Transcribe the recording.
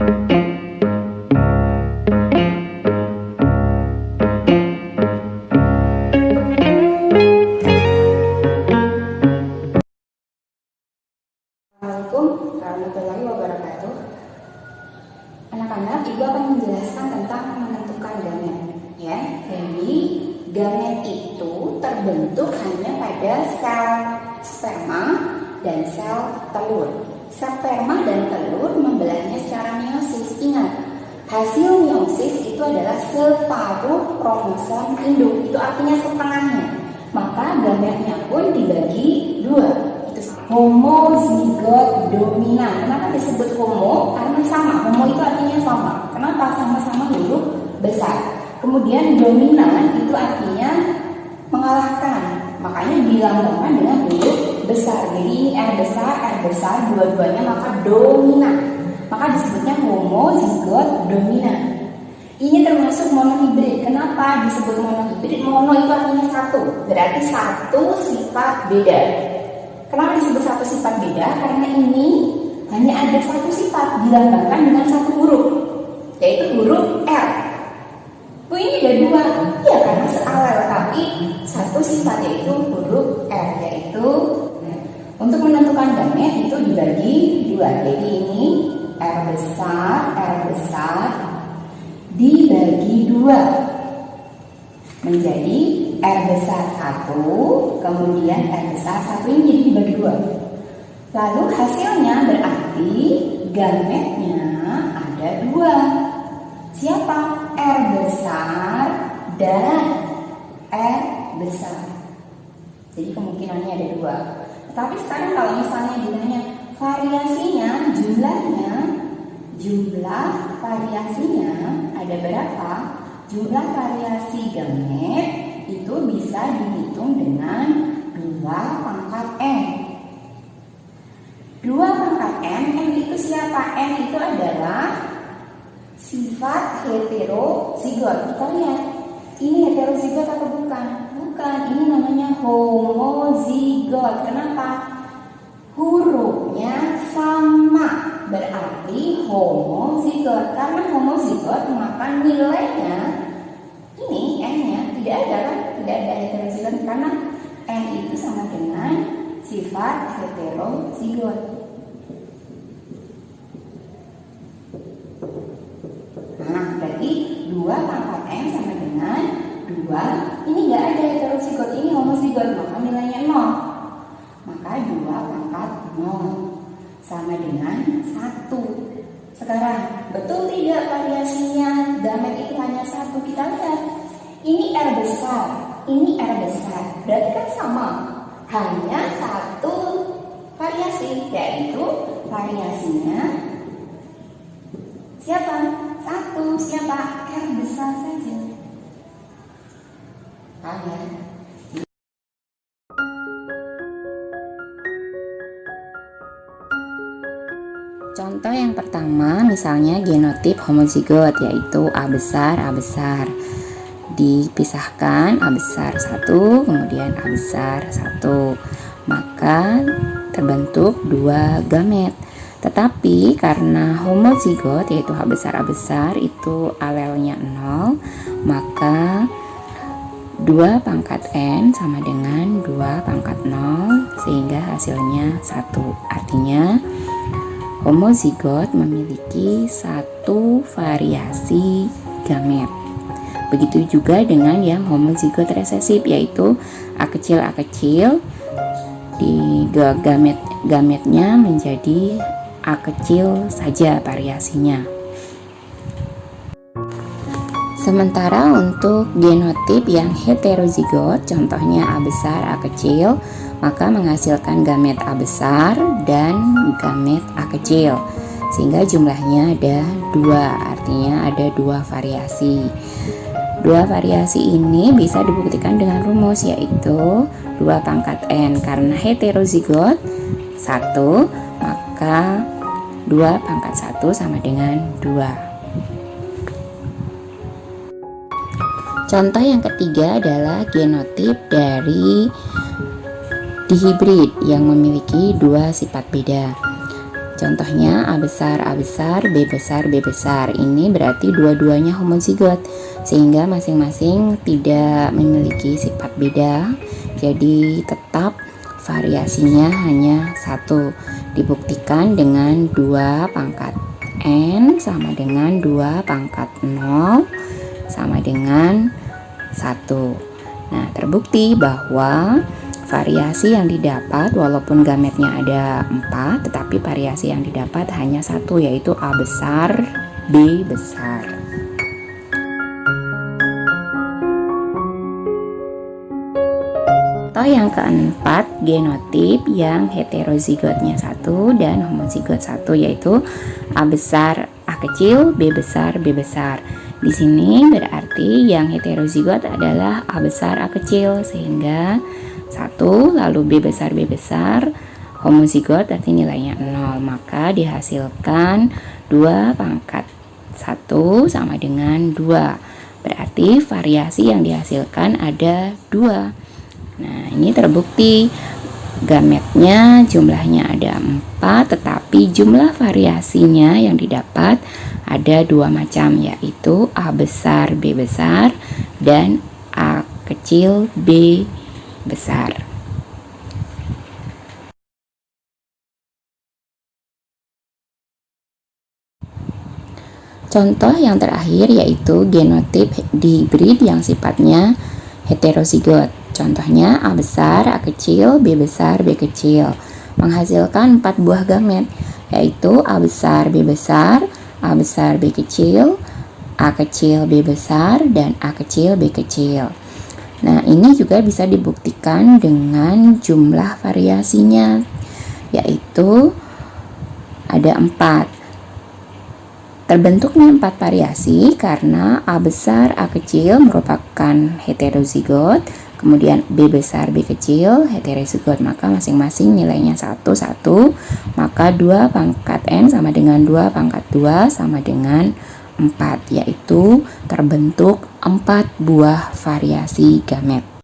Assalamualaikum warahmatullahi wabarakatuh. Anak-anak, Ibu akan menjelaskan tentang menentukan gamet. Ya, jadi gamet itu terbentuk hanya pada sel sperma dan sel telur. Sperma dan telur membelahnya secara meiosis. Ingat, hasil meiosis itu adalah separuh kromosom induk. Itu artinya setengahnya. Maka gametnya pun dibagi dua. Homozigot dominan. Kenapa disebut homo? Karena sama. Homo itu artinya sama. Kenapa? Sama-sama huruf besar. Kemudian dominan itu artinya mengalahkan. Makanya dilambangkan dengan huruf besar. Jadi ini R besar, dua-duanya maka dominan. Maka disebutnya homozigot dominan. Ini termasuk monohibrid. Kenapa disebut monohibrid? Mono itu artinya satu. Berarti satu sifat beda. Kenapa disebut satu sifat beda? Karena ini hanya ada satu sifat dilambangkan dengan satu huruf, yaitu huruf R. Bu, ini ada dua, ya karena sealel tapi satu sifat yaitu huruf R, yaitu untuk menentukan gamet itu dibagi dua. Jadi ini R besar dibagi dua menjadi R besar 1, kemudian R besar 1 ini jadi dibagi 2. Lalu hasilnya berarti gametnya ada 2. Siapa? R besar dan R besar. Jadi kemungkinannya ada 2. Tapi sekarang kalau misalnya ditanya variasinya, jumlah variasinya ada berapa? Jumlah variasi gamet itu bisa dihitung dengan 2 pangkat N. 2 pangkat N itu siapa? N itu adalah sifat heterozigot. Kita lihat, ini heterozigot atau bukan? Bukan, ini namanya homozigot. Kenapa? Hurufnya sama, berarti homozigot. Karena homozigot maka nilainya ini N-nya tidak ada kan? Tidak ada heterozigot karena N itu sama dengan sifat heterozigot. Nah, berarti 2 pangkat N sama dengan 2. Ini nggak ada heterozigot, ini homozigot, maka nilainya 0. Maka 2 pangkat 0 sama dengan 1. Sekarang, betul tidak variasinya gamet itu hanya 1? Kita lihat. Ini R besar, ini R besar. Berarti kan sama. Hanya 1 variasi, yaitu variasinya siapa? 1. Siapa? R besar saja. Ada. Contoh yang pertama, misalnya genotip homozigot, yaitu A besar, dipisahkan A besar 1, kemudian A besar 1, maka terbentuk 2 gamet. Tetapi karena homozigot, yaitu A besar itu alelnya 0, maka 2 pangkat N sama dengan 2 pangkat 0, sehingga hasilnya 1. Artinya homozigot memiliki 1 variasi gamet. Begitu juga dengan yang homozigot resesif, yaitu A kecil di gametnya menjadi A kecil saja variasinya. Sementara untuk genotip yang heterozigot, contohnya A besar, A kecil, maka menghasilkan gamet A besar dan gamet A kecil, sehingga jumlahnya ada 2, artinya ada 2 variasi. 2 variasi ini bisa dibuktikan dengan rumus, yaitu 2 pangkat N. Karena heterozigot 1, maka 2 pangkat 1 sama dengan 2. Contoh yang ketiga adalah genotip dari dihibrid yang memiliki 2 sifat beda. Contohnya A besar, B besar, B besar. Ini berarti dua-duanya homozigot, sehingga masing-masing tidak memiliki sifat beda. Jadi tetap variasinya hanya satu. Dibuktikan dengan 2 pangkat N sama dengan 2 pangkat 0 sama dengan 1. Nah, terbukti bahwa variasi yang didapat walaupun gametnya ada 4, tetapi variasi yang didapat hanya satu, yaitu A besar, B besar. Contoh yang keempat, genotip yang heterozigotnya 1 dan homozigot 1, yaitu A besar, A kecil, B besar, B besar. Di sini berarti yang heterozigot adalah A besar, A kecil, sehingga 1, lalu B besar, B besar. Homozigot berarti nilainya 0, maka dihasilkan 2 pangkat 1 sama dengan 2. Berarti variasi yang dihasilkan ada 2. Nah, ini terbukti gametnya jumlahnya ada 4, tetapi jumlah variasinya yang didapat ada 2 macam, yaitu A besar, B besar, dan A kecil, B besar. Contoh yang terakhir yaitu genotip dihibrid yang sifatnya heterozigot. Contohnya A besar, A kecil, B besar, B kecil, menghasilkan 4 buah gamet, yaitu A besar, B besar, A besar, B kecil, A kecil, B besar, dan A kecil, B kecil. Nah, ini juga bisa dibuktikan dengan jumlah variasinya, yaitu ada 4. Terbentuknya 4 variasi karena A besar, A kecil merupakan heterozigot, kemudian B besar, B kecil heterozigot, maka masing-masing nilainya 1, 1, maka 2 pangkat N sama dengan 2 pangkat 2 sama dengan 4, yaitu terbentuk 4 buah variasi gamet.